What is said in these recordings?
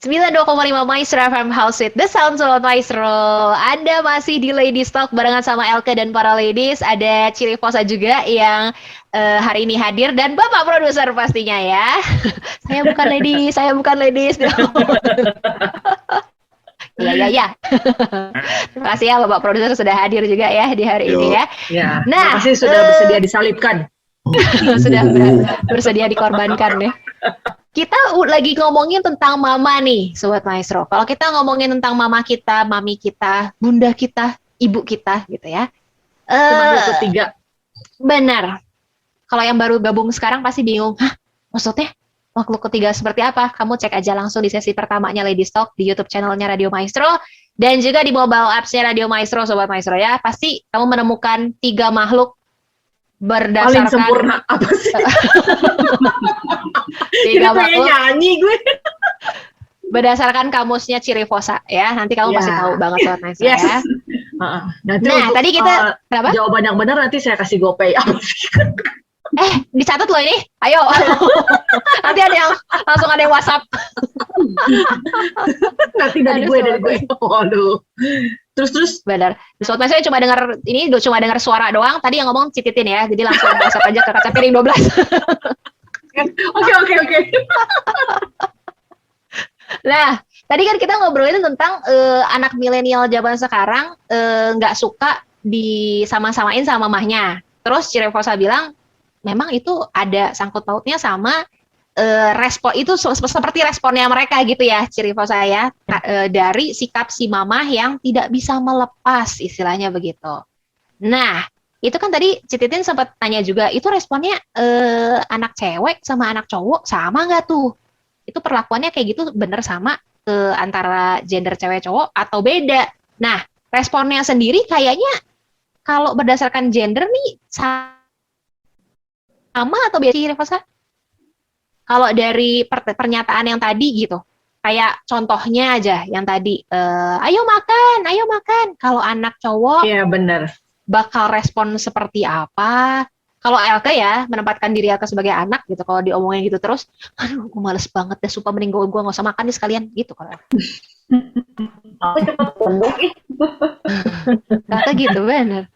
92,5 Maestro FM House with the Sound Sobat Maestro. Anda masih di Ladies Talk barengan sama Elke dan para ladies. Ada Ciri Fosa juga yang hari ini hadir dan Bapak Produser pastinya ya. Saya bukan ladies. Ya. Terima kasih ya Bapak Produser sudah hadir juga ya di hari ini ya. Ya, nah, makasih sudah bersedia disalibkan. Sudah bersedia dikorbankan ya. Kita lagi ngomongin tentang mama nih, Sobat Maestro. Kalau kita ngomongin tentang mama kita, mami kita, bunda kita, ibu kita gitu ya. Makhluk ketiga. Benar. Kalau yang baru gabung sekarang pasti bingung, hah maksudnya makhluk ketiga seperti apa? Kamu cek aja langsung di sesi pertamanya Ladies Talk di YouTube channelnya Radio Maestro. Dan juga di mobile apps-nya Radio Maestro, Sobat Maestro ya. Pasti kamu menemukan 3 makhluk berdasarkan paling sempurna apa sih? Tiga pengen nyanyi gue. Berdasarkan kamusnya Ciri Fosa ya. Nanti kamu pasti tahu banget Sobat Maestro ya. Nanti tadi kita kenapa? Jawaban yang benar nanti saya kasih GoPay. Dicatat loh ini. Ayo. Nanti langsung ada yang WhatsApp. Nanti dari gue. Waduh. Terus benar. Sobat Maestro cuma dengar suara doang. Tadi yang ngomong Cititin ya. Jadi langsung WhatsApp aja ke kaca piring 12. Oke. Nah, tadi kan kita ngobrolin tentang anak milenial zaman sekarang nggak suka disama-samain sama mamahnya. Terus Ciri Fosa bilang memang itu ada sangkut pautnya sama respon itu seperti responnya mereka gitu ya, Ciri Fosa ya, dari sikap si mamah yang tidak bisa melepas istilahnya begitu. Nah, itu kan tadi Cititin sempat tanya juga, itu responnya anak cewek sama anak cowok sama nggak tuh? Itu perlakuannya kayak gitu bener sama antara gender cewek cowok atau beda? Nah, responnya sendiri kayaknya kalau berdasarkan gender nih sama atau beda sih, Revosa? Kalau dari pernyataan yang tadi gitu, kayak contohnya aja yang tadi, ayo makan. Kalau anak cowok, iya benar. Bakal respon seperti apa? Kalau Elke ya, menempatkan diri Elke sebagai anak gitu, kalau diomongin gitu terus, aduh gue males banget deh, sumpah mending gue nggak usah makan nih sekalian gitu kalau Aku cepat tumbuh Elke gitu bener.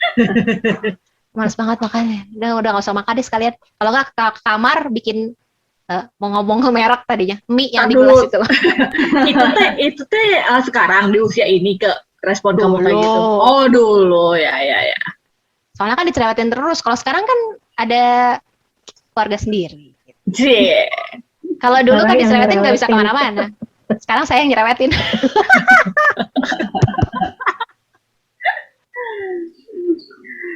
Males banget makannya, udah nggak usah makan deh sekalian. Kalau nggak ke kamar bikin mau ngomong merek tadinya mie yang di gelas itu. itu teh sekarang di usia ini ke respon kamu kayak gitu. Oh dulu ya. Soalnya kan dicerewetin terus. Kalau sekarang kan ada keluarga sendiri. Kalau dulu kan dicerewetin nggak bisa kemana-mana. Sekarang saya yang nyerewetin.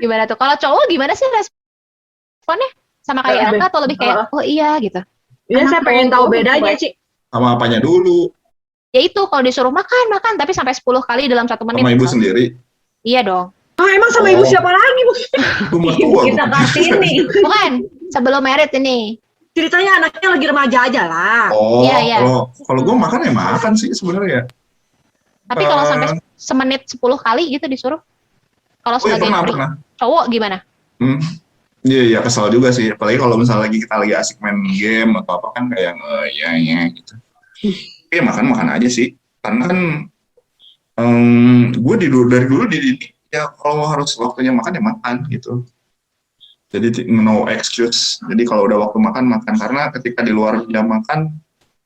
Gimana tuh? Kalau cowok gimana sih responnya? Sama kayak Elka atau lebih kayak oh iya gitu? Iya, saya pengen tahu bedanya, Ci. Sama apanya dulu? Ya itu, kalau disuruh makan, tapi sampai 10 kali dalam 1 menit. Sama ibu sendiri? Iya dong. Emang sama ibu siapa lagi, Bu? Kita kasih nih. Bukan, sebelum merit ini. Ceritanya anaknya lagi remaja aja lah. Oh, iya. Kalau gue makan ya makan sih sebenarnya. Tapi kalau sampai semenit 10 kali gitu disuruh, kalau sebagai cowok gimana? Iya kesel juga sih. Apalagi kalau misalnya kita lagi asik main game atau apa kan kayak ya gitu. Iya makan aja sih. Karena kan gue dari dulu dididik ya kalau harus waktunya makan ya makan gitu. Jadi no excuse. Jadi kalau udah waktu makan karena ketika di luar jam makan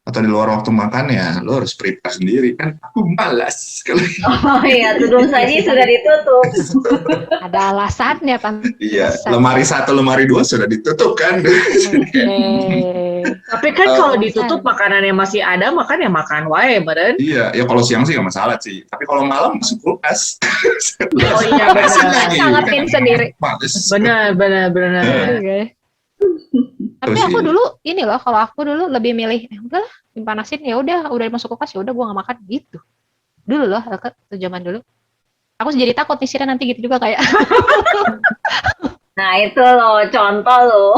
atau di luar waktu makan ya lo harus prepare sendiri kan. Aku malas. Oh iya, tudung saji sudah ditutup. Ada alasannya kan? Iya, lemari 1, lemari 2 sudah ditutup kan. Tapi kan kalau ditutup makanannya masih ada, makan ya makan wae, beren. Iya, ya kalau siang sih nggak masalah sih. Tapi kalau malam masuk kulkas. Oh iya, benar. Sangatin sendiri. Benar. Tapi aku dulu kalau aku dulu lebih milih udahlah dipanasin ya udah masuk kulkas ya udah gue nggak makan gitu dulu loh zaman dulu aku jadi takut nih nanti gitu juga kayak nah itu loh contoh loh.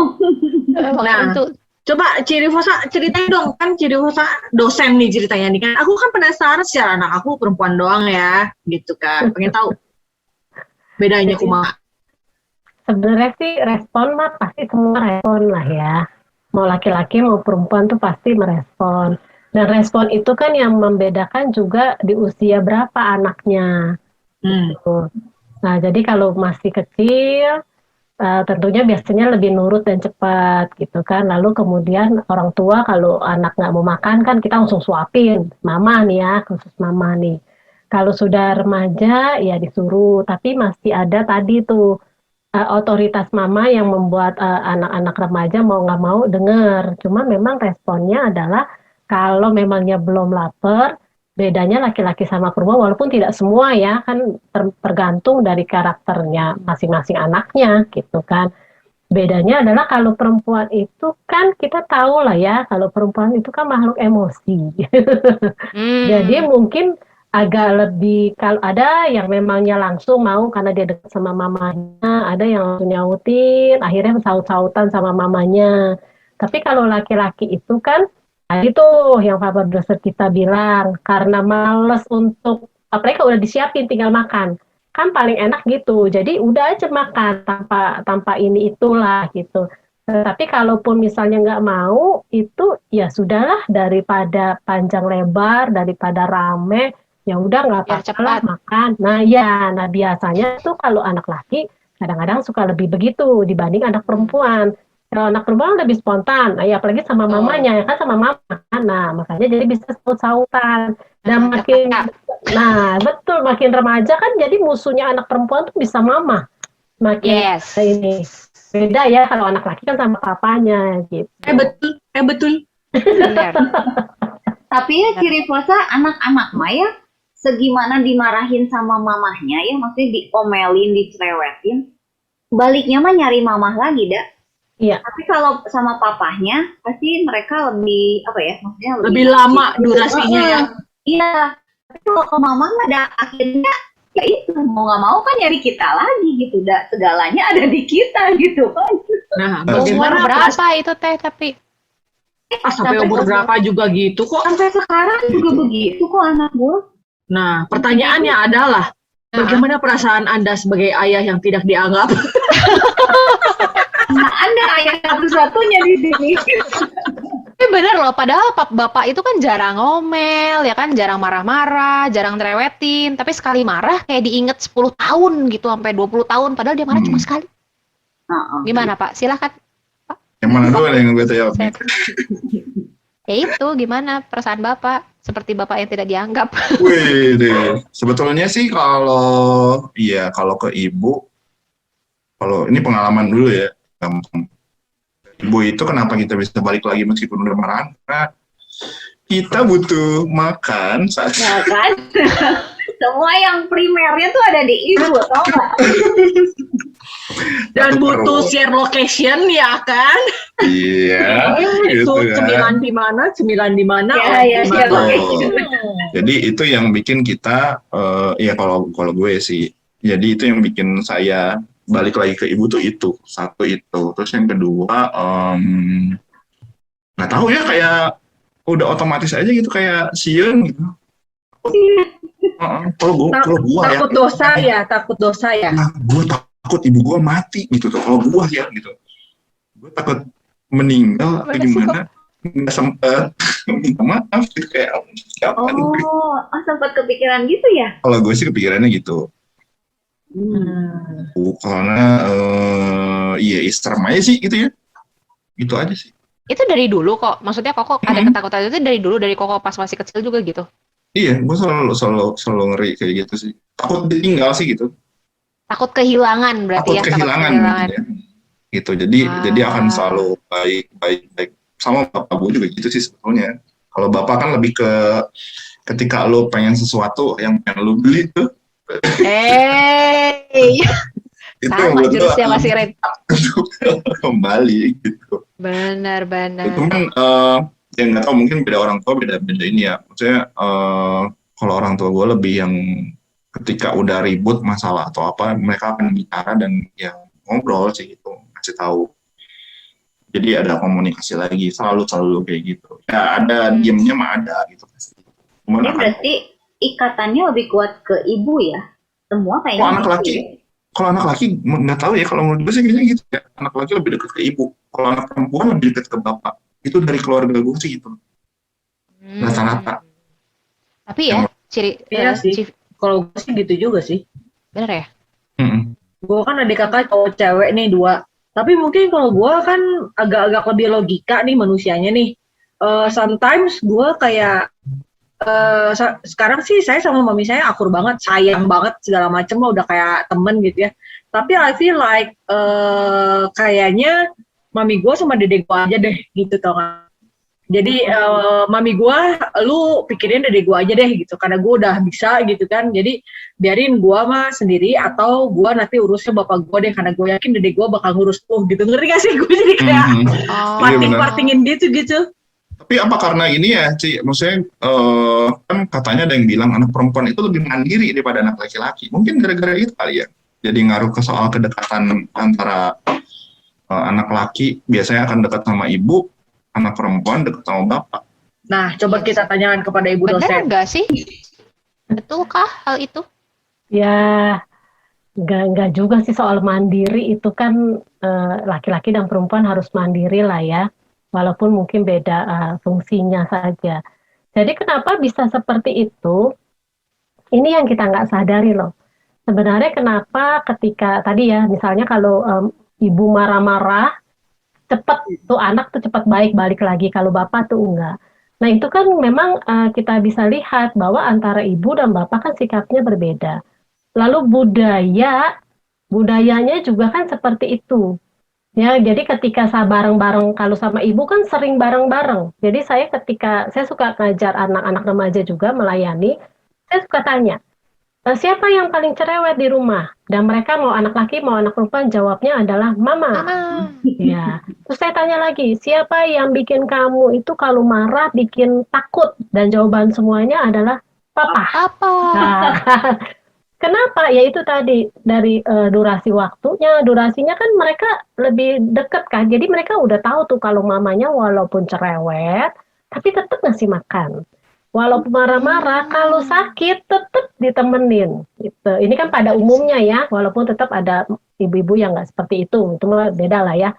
Coba Ciri Fosa ceritain dong, kan Ciri Fosa dosen nih ceritanya nih kan. Aku kan penasaran secara anak aku perempuan doang ya gitu kan, pengen tahu bedanya kumaha. Sebenarnya sih respon mah pasti semua respon lah ya. Mau laki-laki mau perempuan tuh pasti merespon. Dan respon itu kan yang membedakan juga di usia berapa anaknya. Gitu. Nah, jadi kalau masih kecil, tentunya biasanya lebih nurut dan cepat gitu kan. Lalu kemudian orang tua kalau anak nggak mau makan kan kita langsung suapin, mama nih ya, khusus mama nih. Kalau sudah remaja ya disuruh, tapi masih ada tadi tuh otoritas mama yang membuat anak-anak remaja mau nggak mau dengar. Cuma memang responnya adalah kalau memangnya belum lapar, bedanya laki-laki sama perempuan walaupun tidak semua ya kan tergantung dari karakternya masing-masing anaknya gitu kan. Bedanya adalah kalau perempuan itu kan kita tahu lah ya kalau perempuan itu kan makhluk emosi. Jadi mungkin agak lebih kalau ada yang memangnya langsung mau karena dia dekat sama mamanya, ada yang langsung nyautin, akhirnya saut-sautan sama mamanya. Tapi kalau laki-laki itu kan tadi tuh yang Papa Dosen kita bilang karena males untuk apalagi kalau udah disiapin tinggal makan. Kan paling enak gitu. Jadi udah aja makan tanpa ini itulah gitu. Tapi kalaupun misalnya nggak mau, itu ya sudahlah daripada panjang lebar, daripada rame, ya udah nggak Biar apa-apa lah cepat. makan. Nah biasanya tuh kalau anak laki kadang-kadang suka lebih begitu dibanding anak perempuan. Kalau anak perempuan lebih spontan, nah, ya apalagi sama Betul. mamanya, ya kan sama mama. Nah makanya jadi bisa saut-sautan. Dan makin, Kakak. nah betul makin remaja kan jadi musuhnya anak perempuan tuh bisa mama. Makin Yes. ini. Beda ya kalau anak laki kan sama papanya gitu. Betul. Benar. Tapi ya ciri fosa anak-anak mah ya segimana dimarahin sama mamahnya ya maksudnya diomelin, dicerewetin, baliknya mah nyari mamah lagi dah. Iya. Tapi kalau sama papahnya pasti mereka lebih apa ya maksudnya Lebih lama durasinya ya. Iya. Tapi kalau ke mama mah ada akhirnya ya itu mau nggak mau kan nyari kita lagi gitu, dah segalanya ada di kita gitu kan. Nah, Umur bagaimana berapa itu teh tapi? sampai umur berapa juga gitu kok. Sampai sekarang juga begitu kok anak gue. Nah, pertanyaannya adalah bagaimana perasaan Anda sebagai ayah yang tidak dianggap? Nah, Anda ayah satu-satunya di sini. Tapi bener loh, padahal bapak itu kan jarang ngomel, ya kan, jarang marah-marah, jarang cerewetin. Tapi sekali marah kayak diinget 10 tahun gitu, sampai 20 tahun. Padahal dia marah cuma sekali. Gimana Pak? Silahkan. Yang mana dulu nih yang gue jawab nih? Ya itu, gimana perasaan Bapak? Seperti Bapak yang tidak dianggap. Wih, deh. Sebetulnya sih kalau ke ibu, kalau ini pengalaman dulu ya, gampang. Ibu itu kenapa kita bisa balik lagi meskipun udah marahan? Karena kita butuh makan saat Ya kan? Semua yang primernya tuh ada di ibu, tau nggak? Dan butuh share location ya kan? iya, gitu Itu kan. cemilan di mana? Ya, share location. Jadi itu yang bikin kita, ya kalau gue sih, jadi itu yang bikin saya balik lagi ke ibu tuh itu satu itu. Terus yang kedua, nggak tahu ya kayak udah otomatis aja gitu kayak sieun gitu. Kalau gua ya, Takut dosa ya. nah, gue takut ibu gue mati gitu tuh. Kalau gue ya gitu, gue takut meninggal atau gimana, nggak sempet minta maaf gitu kayak kapan gue. Sempat kepikiran gitu ya? Kalau gue sih kepikirannya gitu. Karena iya Easter aja sih gitu ya, gitu aja sih. Itu dari dulu kok. Maksudnya Koko ada ketakutan itu dari dulu, dari Koko pas masih kecil juga gitu. Iya, gue selalu ngeri kayak gitu sih. Takut ditinggal sih gitu. Takut kehilangan berarti Takut ya. kehilangan gitu ya. Gitu. Jadi akan selalu baik sama bapak gue juga gitu sih sebetulnya. Kalau bapak kan lebih ke ketika lo pengen sesuatu yang pengen lo beli tuh. Itu Sama jurusnya Mas Iren. Kembali gitu. Benar. Cuman ya nggak tahu mungkin beda orang tua beda ini ya. Maksudnya kalau orang tua gue lebih yang ketika udah ribut masalah atau apa mereka akan bicara dan ya ngobrol sih gitu, ngasih tahu. Jadi ada komunikasi lagi selalu kayak gitu. Ya ada diemnya mah ada gitu pasti. Ini berarti ikatannya lebih kuat ke ibu ya? Semua kayaknya. Kalau anak laki nggak tahu ya, kalau menurut gue sih kayaknya gitu ya. Anak laki lebih dekat ke ibu. Kalau anak perempuan lebih dekat ke bapak. Itu dari keluarga gue sih gitu. Rata-rata. Tapi ya, ciri Iya sih. ciri- Kalau gue sih gitu juga sih. bener ya? Mm-mm. Gue kan adik kakak cowok cewek nih 2. Tapi mungkin kalau gue kan agak-agak lebih logika nih manusianya nih. Sometimes gue kayak sekarang sih saya sama mami saya akur banget, sayang banget segala macem lah, udah kayak temen gitu ya. Tapi I feel like kayaknya mami gue sama dedek gue aja deh gitu tau gak? Jadi mami gue, lu pikirin dedek gue aja deh gitu, karena gue udah bisa gitu kan. Jadi biarin gue mah sendiri, atau gue nanti urusnya bapak gue deh, karena gue yakin dedek gue bakal ngurus tuh gitu. Ngerti gak sih? Gue jadi kayak Mhm. Oh. Iya, benar. parting-partingin gitu. Tapi apa karena ini ya, Ci? Maksudnya kan katanya ada yang bilang anak perempuan itu lebih mandiri daripada anak laki-laki. Mungkin gara-gara itu kali ya. Jadi ngaruh ke soal kedekatan antara anak laki biasanya akan dekat sama ibu, anak perempuan dekat sama bapak. Nah, coba Yes. kita tanyakan kepada ibu Bener dosen. nggak sih? Betulkah hal itu? Ya, nggak juga sih soal mandiri itu kan laki-laki dan perempuan harus mandiri lah ya, walaupun mungkin beda fungsinya saja. Jadi kenapa bisa seperti itu? Ini yang kita nggak sadari loh. Sebenarnya kenapa ketika tadi ya, misalnya kalau ibu marah-marah, cepat tuh anak tuh cepat balik lagi, kalau bapak tuh enggak. Nah itu kan memang kita bisa lihat bahwa antara ibu dan bapak kan sikapnya berbeda. Lalu budayanya juga kan seperti itu. Ya, jadi ketika saya bareng-bareng, kalau sama ibu kan sering bareng-bareng. Jadi ketika saya suka ngajar anak-anak remaja juga melayani, saya suka tanya, siapa yang paling cerewet di rumah? Dan mereka mau anak laki, mau anak perempuan, jawabnya adalah mama. Mama. Ya, terus saya tanya lagi, siapa yang bikin kamu itu kalau marah bikin takut? Dan jawaban semuanya adalah papa. Apa? Nah, kenapa? Ya itu tadi dari durasinya kan mereka lebih deket kan. Jadi mereka udah tahu tuh kalau mamanya walaupun cerewet, tapi tetap ngasih makan. Walaupun marah-marah, kalau sakit tetap ditemenin. Gitu. Ini kan pada umumnya ya, walaupun tetap ada ibu-ibu yang nggak seperti itu mah beda lah ya.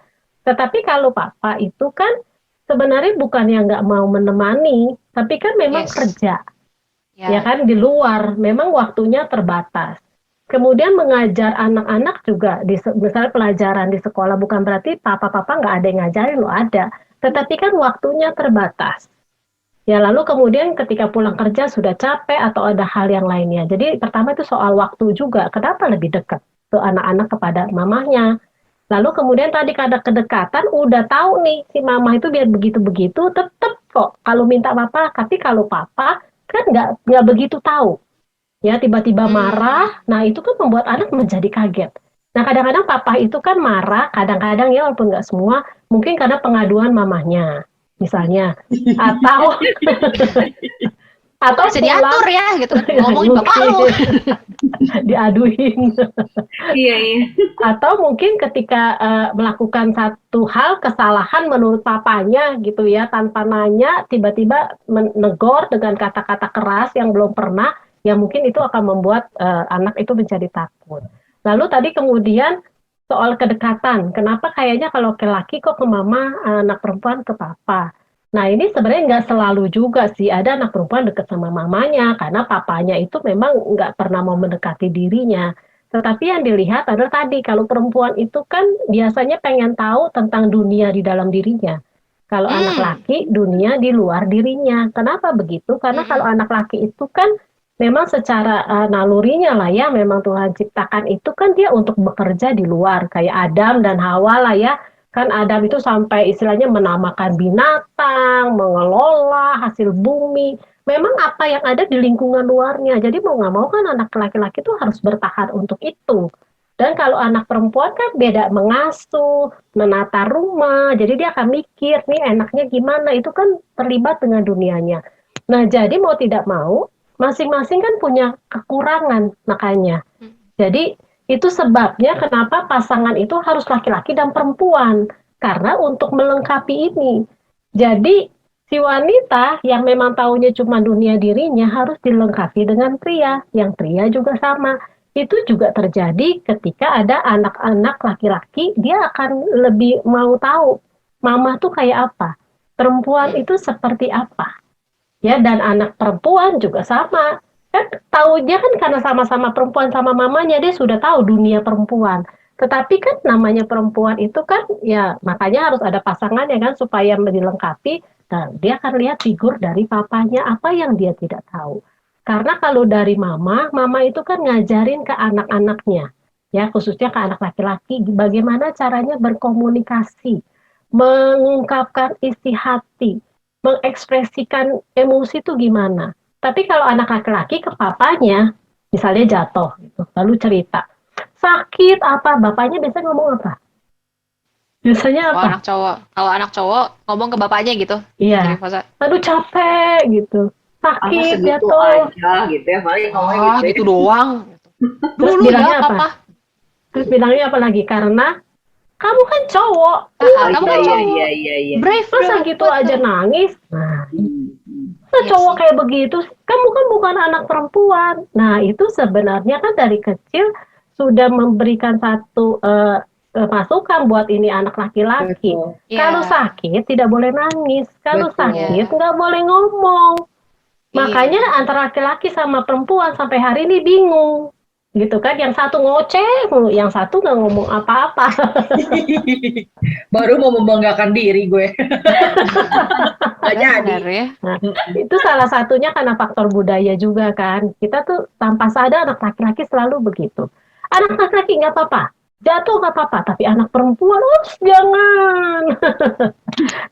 Tetapi kalau papa itu kan sebenarnya bukan yang nggak mau menemani, tapi kan memang Yes. kerja. Ya. Ya kan di luar, memang waktunya terbatas. Kemudian mengajar anak-anak juga, misalnya pelajaran di sekolah, bukan berarti papa-papa nggak ada yang ngajarin, loh ada. Tetapi kan waktunya terbatas. Ya lalu kemudian ketika pulang kerja sudah capek atau ada hal yang lainnya. Jadi pertama itu soal waktu juga. Kenapa lebih dekat tuh anak-anak kepada mamahnya? Lalu kemudian tadi ada kedekatan, udah tahu nih si mama itu biar begitu-begitu, tetap kok kalau minta papa. Tapi kalau papa kan nggak begitu tahu. Ya tiba-tiba marah. Nah itu kan membuat anak menjadi kaget. Nah kadang-kadang papa itu kan marah, kadang-kadang ya walaupun nggak semua, mungkin karena pengaduan mamahnya. Misalnya, atau Bisa diatur ya gitu. Ngomongin bapak lu. diaduin, Iya. atau mungkin ketika melakukan satu hal kesalahan menurut papanya gitu ya, tanpa nanya tiba-tiba menegur dengan kata-kata keras yang belum pernah, ya mungkin itu akan membuat anak itu menjadi takut. Lalu tadi kemudian soal kedekatan, kenapa kayaknya kalau ke laki kok ke mama, anak perempuan ke papa. Nah ini sebenarnya nggak selalu juga sih, ada anak perempuan dekat sama mamanya, karena papanya itu memang nggak pernah mau mendekati dirinya. Tetapi yang dilihat adalah tadi, kalau perempuan itu kan biasanya pengen tahu tentang dunia di dalam dirinya. Kalau anak laki, dunia di luar dirinya. Kenapa begitu? Karena kalau anak laki itu kan memang secara nalurinya lah ya, memang Tuhan ciptakan itu kan dia untuk bekerja di luar, kayak Adam dan Hawa lah ya. Kan Adam itu sampai istilahnya menamakan binatang, mengelola hasil bumi. Memang apa yang ada di lingkungan luarnya. Jadi mau nggak mau kan anak laki-laki itu harus bertahan untuk itu. Dan kalau anak perempuan kan beda, mengasuh, menata rumah. Jadi dia akan mikir, nih enaknya gimana. Itu kan terlibat dengan dunianya. Nah jadi mau tidak mau, masing-masing kan punya kekurangan makanya. Jadi itu sebabnya kenapa pasangan itu harus laki-laki dan perempuan. Karena untuk melengkapi ini. Jadi si wanita yang memang taunya cuma dunia dirinya harus dilengkapi dengan pria. Yang pria juga sama. Itu juga terjadi ketika ada anak-anak laki-laki, dia akan lebih mau tahu mama tuh kayak apa. Perempuan itu seperti apa. Ya, dan anak perempuan juga sama. Kan taunya kan karena sama-sama perempuan sama mamanya, dia sudah tahu dunia perempuan. Tetapi kan namanya perempuan itu kan ya makanya harus ada pasangannya kan supaya dilengkapi. Nah, dia akan lihat figur dari papanya apa yang dia tidak tahu. Karena kalau dari mama, mama itu kan ngajarin ke anak-anaknya, ya khususnya ke anak laki-laki, bagaimana caranya berkomunikasi, mengungkapkan isi hati, mengekspresikan emosi itu gimana. Tapi kalau anak laki-laki ke papanya, misalnya jatuh, gitu, lalu cerita, sakit apa, bapaknya biasanya ngomong apa? Biasanya Kalau apa? anak cowok ngomong ke bapaknya gitu. Iya, Cerita. aduh capek gitu, Apa sakit segitu jatuh. aja gitu ya, paling ngomongnya Ah, gitu. gitu doang. Terus Dulu bilangnya ya, apa? papa. Terus bilangnya apa lagi? Karena kamu kan cowok, Oh Kamu iya kan iya cowok. iya iya iya. Brave masa banget gitu tuh. aja nangis. Nah, masa Iya cowok sih. kayak begitu, kamu kan bukan anak perempuan. Nah, itu sebenarnya kan dari kecil sudah memberikan satu masukan buat ini anak laki-laki. Betul. Kalau Iya. sakit tidak boleh nangis, kalau Betul. sakit Iya. nggak boleh ngomong. Makanya Iya. antara laki-laki sama perempuan sampai hari ini bingung. Gitu kan, yang satu ngoceh mulu, yang satu nggak ngomong apa-apa. Baru mau membanggakan diri gue. Gak jadi. Benar ya. Nah, itu salah satunya karena faktor budaya juga kan. Kita tuh tanpa sadar anak laki-laki selalu begitu. Anak laki-laki nggak apa-apa, jatuh nggak apa-apa, tapi anak perempuan, ups, jangan.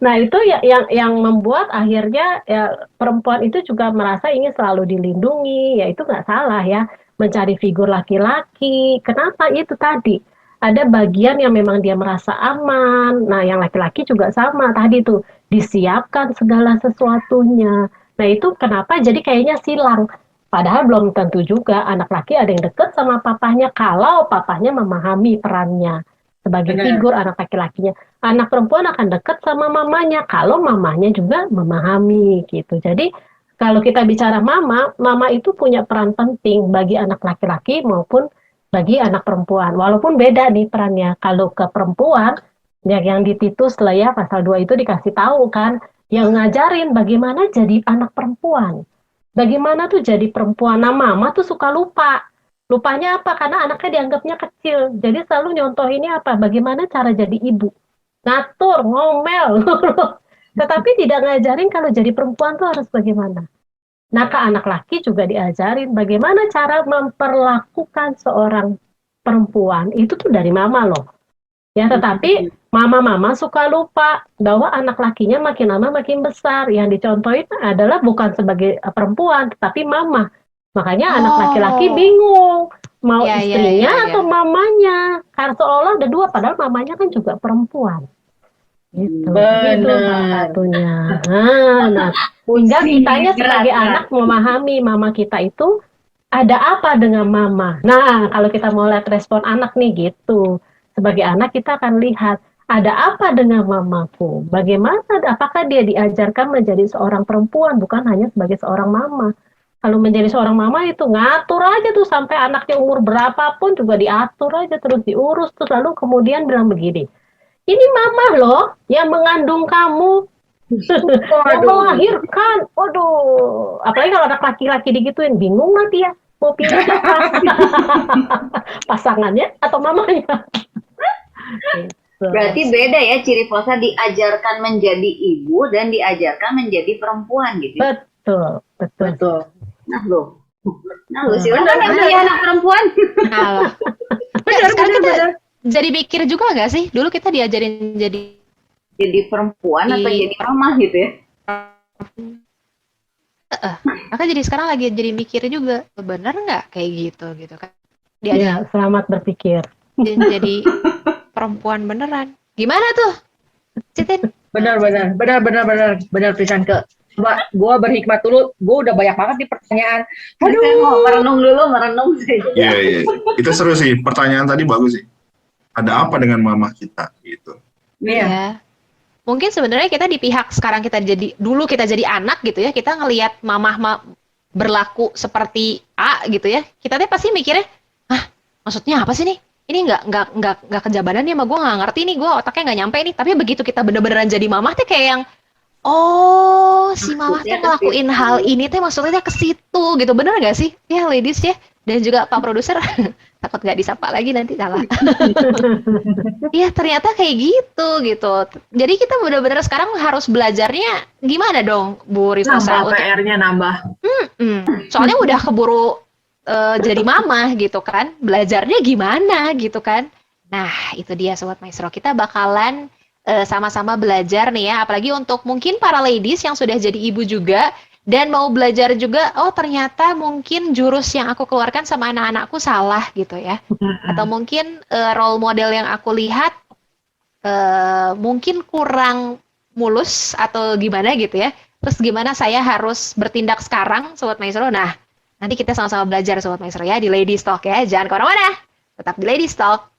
Nah, itu ya yang membuat akhirnya ya, perempuan itu juga merasa ingin selalu dilindungi. Ya itu nggak salah ya, mencari figur laki-laki. Kenapa? Itu tadi ada bagian yang memang dia merasa aman. Nah, yang laki-laki juga sama tadi tuh, disiapkan segala sesuatunya. Nah, itu kenapa jadi kayaknya silang. Padahal belum tentu juga anak laki ada yang deket sama papahnya kalau papahnya memahami perannya sebagai Benar. figur anak laki-lakinya. Anak perempuan akan deket sama mamanya kalau mamanya juga memahami gitu. Jadi kalau kita bicara mama, mama itu punya peran penting bagi anak laki-laki maupun bagi anak perempuan. Walaupun beda nih perannya. Kalau ke perempuan, ya yang di Titus lah ya, pasal 2 itu dikasih tahu kan, yang ngajarin bagaimana jadi anak perempuan. Bagaimana tuh jadi perempuan. Nah, mama tuh suka lupa. Lupanya apa? Karena anaknya dianggapnya kecil. Jadi selalu nyontohinnya apa? Bagaimana cara jadi ibu. Ngatur, ngomel. Tetapi tidak ngajarin kalau jadi perempuan tuh harus bagaimana. Nah, ke anak laki juga diajarin bagaimana cara memperlakukan seorang perempuan. Itu tuh dari mama loh. Ya, tetapi mama-mama suka lupa bahwa anak lakinya makin lama makin besar. Yang dicontohin adalah bukan sebagai perempuan, tetapi mama. Makanya anak laki-laki bingung mau Iya, iya, istrinya iya, iya. atau mamanya. Karena seolah ada dua, padahal mamanya kan juga perempuan. Gitu. Benar. Itu salah satunya. Nah, sehingga Pusing, kitanya sebagai berat. anak memahami mama kita itu ada apa dengan mama. Nah, kalau kita mau lihat respon anak nih gitu. Sebagai anak kita akan lihat ada apa dengan mamaku. Bagaimana, apakah dia diajarkan menjadi seorang perempuan bukan hanya sebagai seorang mama. Kalau menjadi seorang mama itu ngatur aja tuh sampai anaknya umur berapapun juga diatur aja terus diurus terus lalu kemudian bilang begini. Ini mama loh yang mengandung kamu, yang melahirkan. Waduh, apalagi kalau anak laki-laki digituin, bingung nanti ya mau pilih siapa, pasangannya atau mamanya. Gitu. Berarti beda ya ciri Fosa diajarkan menjadi ibu dan diajarkan menjadi perempuan gitu. Betul, betul. Betul. Nah lo sih kan yang punya anak perempuan. Nah, Benar, sekarang benar, kita benar. jadi mikir juga nggak sih? Dulu kita diajarin jadi Jadi perempuan atau Di- jadi mama gitu ya. maka jadi sekarang lagi jadi mikir juga benar nggak kayak gitu kan? Dia Ya, selamat berpikir. jadi perempuan beneran. Gimana tuh? Citin. Benar pisan ke. Coba gue berhikmat dulu. Gue udah banyak banget nih pertanyaan. Saya mau merenung dulu, Iya, iya. Itu seru sih. Pertanyaan tadi bagus sih. Ada apa dengan mama kita gitu. Nih ya. Ya. Mungkin sebenarnya kita di pihak sekarang kita jadi dulu kita jadi anak gitu ya, kita ngelihat mamah berlaku seperti A gitu ya. Kita tuh pasti mikirnya, "Hah, maksudnya apa sih nih? Ini nggak kejabaran nih sama gue nggak ngerti nih, gue otaknya nggak nyampe nih." Tapi begitu kita bener-beneran jadi mamah tuh kayak yang Oh, si mama tuh Maksudnya ke ngelakuin situ. hal ini teh maksudnya ke situ gitu. Bener nggak sih? Ya, ladies ya. Dan juga Pak Produser takut nggak disapa lagi nanti salah. Iya, ternyata kayak gitu. Jadi kita benar-benar sekarang harus belajarnya gimana dong, Bu Rifosa Nambah untuk PR-nya nambah. soalnya udah keburu jadi mama gitu kan. Belajarnya gimana gitu kan. Nah, itu dia Sobat Maestro. Kita bakalan sama-sama belajar nih ya, apalagi untuk mungkin para ladies yang sudah jadi ibu juga dan mau belajar juga, oh ternyata mungkin jurus yang aku keluarkan sama anak-anakku salah gitu ya. Atau mungkin role model yang aku lihat mungkin kurang mulus atau gimana gitu ya. Terus gimana saya harus bertindak sekarang Sobat Maestro. Nah, nanti kita sama-sama belajar Sobat Maestro ya di Ladies Talk ya. Jangan kemana-mana, tetap di Ladies Talk.